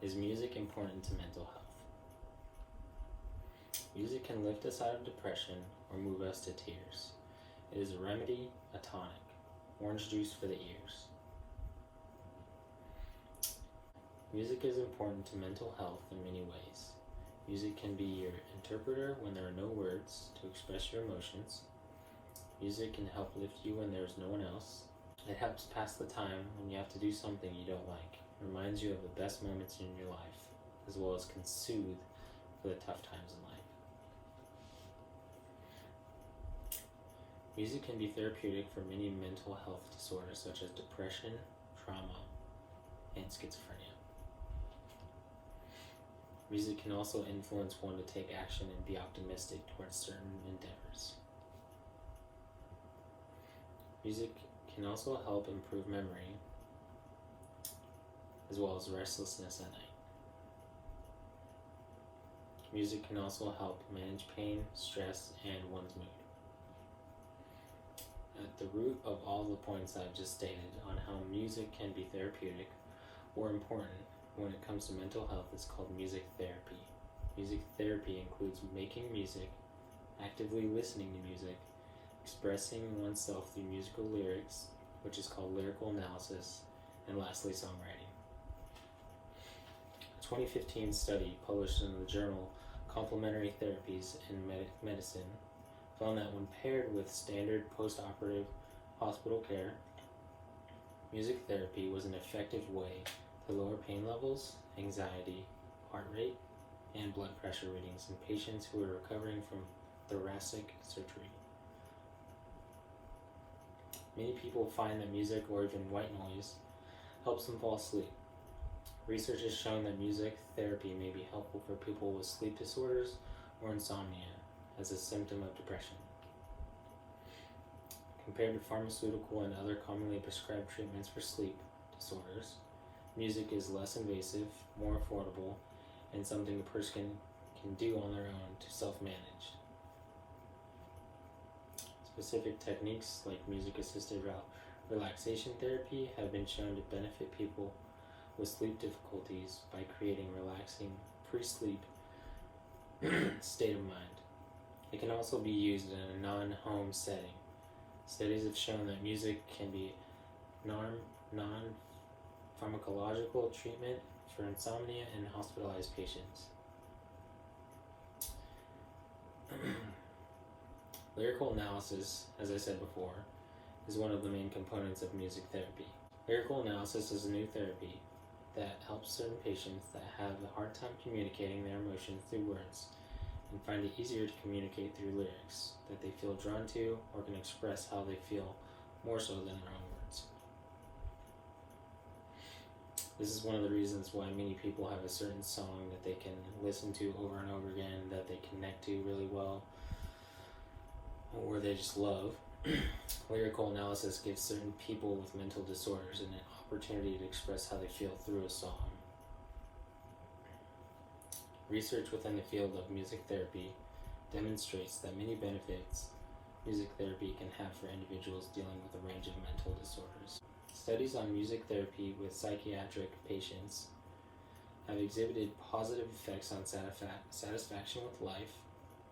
Is music important to mental health? Music can lift us out of depression or move us to tears. It is a remedy, a tonic. Orange juice for the ears. Music is important to mental health in many ways. Music can be your interpreter when there are no words to express your emotions. Music can help lift you when there's no one else. It helps pass the time when you have to do something you don't like. It reminds you of the best moments in your life, as well as can soothe for the tough times in life. Music can be therapeutic for many mental health disorders such as depression, trauma, and schizophrenia. Music can also influence one to take action and be optimistic towards certain endeavors. Music can also help improve memory, as well as restlessness at night. Music can also help manage pain, stress, and one's mood. At the root of all the points I've just stated on how music can be therapeutic or important when it comes to mental health is called music therapy. Music therapy includes making music, actively listening to music, expressing oneself through musical lyrics, which is called lyrical analysis, and lastly, songwriting. A 2015 study published in the journal Complementary Therapies in Medicine found that when paired with standard post-operative hospital care, music therapy was an effective way to lower pain levels, anxiety, heart rate, and blood pressure readings in patients who were recovering from thoracic surgery. Many people find that music or even white noise helps them fall asleep. Research has shown that music therapy may be helpful for people with sleep disorders or insomnia as a symptom of depression. Compared to pharmaceutical and other commonly prescribed treatments for sleep disorders, music is less invasive, more affordable, and something a person can do on their own to self-manage. Specific techniques like music-assisted relaxation therapy have been shown to benefit people with sleep difficulties by creating relaxing pre-sleep state of mind. It can also be used in a non-home setting. Studies have shown that music can be non-pharmacological treatment for insomnia in hospitalized patients. Lyrical analysis, as I said before, is one of the main components of music therapy. Lyrical analysis is a new therapy that helps certain patients that have a hard time communicating their emotions through words and find it easier to communicate through lyrics that they feel drawn to or can express how they feel more so than their own words. This is one of the reasons why many people have a certain song that they can listen to over and over again, that they connect to really well, or they just love. Lyrical analysis gives certain people with mental disorders an opportunity to express how they feel through a song. Research within the field of music therapy demonstrates that many benefits music therapy can have for individuals dealing with a range of mental disorders. Studies on music therapy with psychiatric patients have exhibited positive effects on satisfaction with life,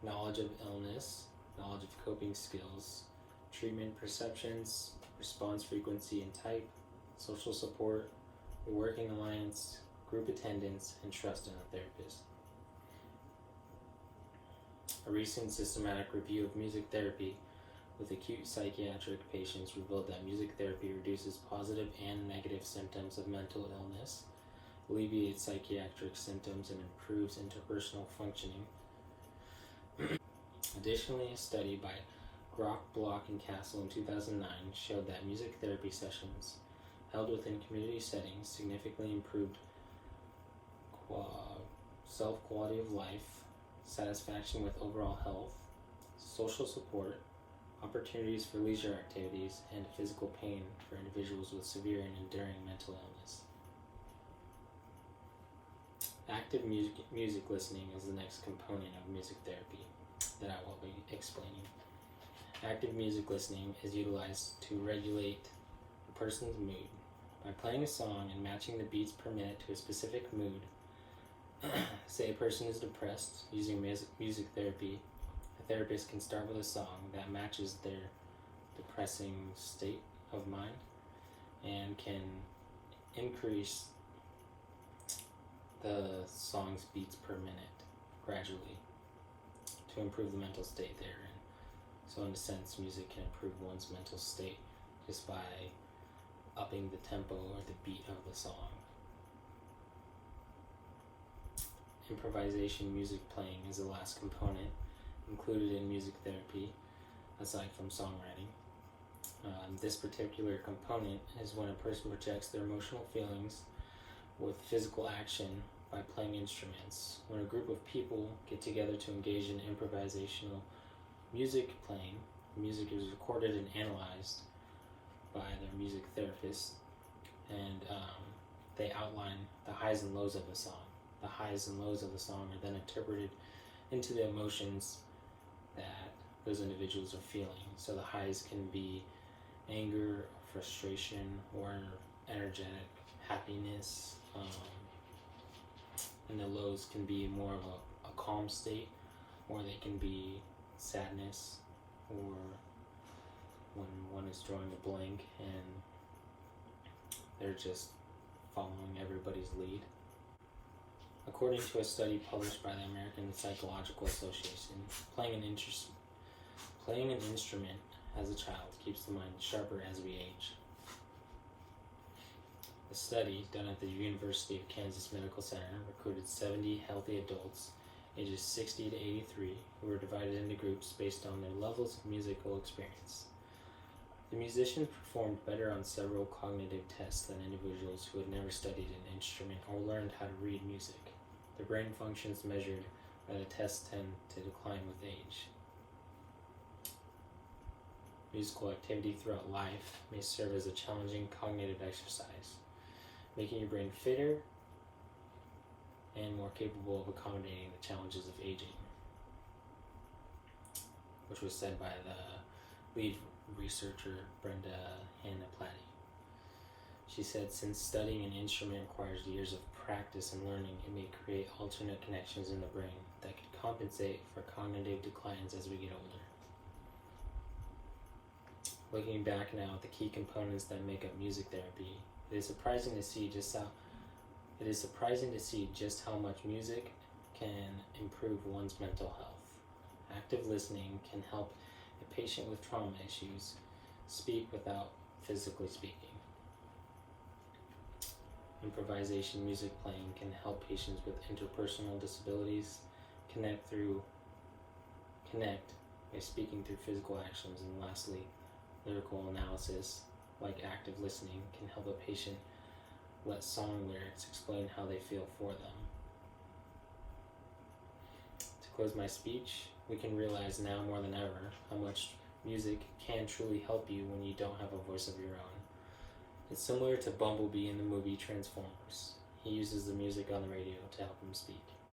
knowledge of illness, knowledge of coping skills, treatment perceptions, response frequency and type, social support, working alliance, group attendance, and trust in a therapist. A recent systematic review of music therapy with acute psychiatric patients revealed that music therapy reduces positive and negative symptoms of mental illness, alleviates psychiatric symptoms, and improves interpersonal functioning. Additionally, a study by Grock, Block, and Castle in 2009 showed that music therapy sessions held within community settings significantly improved self-quality of life, satisfaction with overall health, social support, opportunities for leisure activities, and physical pain for individuals with severe and enduring mental illness. Active music listening is the next component of music therapy that I will be explaining. Active music listening is utilized to regulate a person's mood. By playing a song and matching the beats per minute to a specific mood, Say a person is depressed. Using music therapy, a therapist can start with a song that matches their depressing state of mind and can increase the song's beats per minute gradually to improve the mental state they're in. So in a sense, music can improve one's mental state just by upping the tempo or the beat of the song. Improvisation music playing is the last component included in music therapy, aside from songwriting. This particular component is when a person projects their emotional feelings with physical action by playing instruments. When a group of people get together to engage in improvisational music playing, music is recorded and analyzed by their music therapist, and they outline the highs and lows of the song. The highs and lows of the song are then interpreted into the emotions that those individuals are feeling. So the highs can be anger, frustration, or energetic happiness, and the lows can be more of a calm state, or they can be sadness, or when one is drawing a blank and they're just following everybody's lead. According to a study published by the American Psychological Association, playing an instrument as a child keeps the mind sharper as we age. A study done at the University of Kansas Medical Center recruited 70 healthy adults ages 60 to 83 who were divided into groups based on their levels of musical experience. The musicians performed better on several cognitive tests than individuals who had never studied an instrument or learned how to read music. The brain functions measured by the tests tend to decline with age. Musical activity throughout life may serve as a challenging cognitive exercise, making your brain fitter and more capable of accommodating the challenges of aging, which was said by the lead researcher, Brenda Hanna-Platy. She said, since studying an instrument requires years of practice and learning, it may create alternate connections in the brain that could compensate for cognitive declines as we get older. Looking back now at the key components that make up music therapy, it is surprising to see just how much music can improve one's mental health. Active listening can help a patient with trauma issues speak without physically speaking. Improvisation music playing can help patients with interpersonal disabilities connect by speaking through physical actions. And lastly, lyrical analysis, like active listening, can help a patient let song lyrics explain how they feel for them. To close my speech, we can realize now more than ever how much music can truly help you when you don't have a voice of your own. It's similar to Bumblebee in the movie Transformers. He uses the music on the radio to help him speak.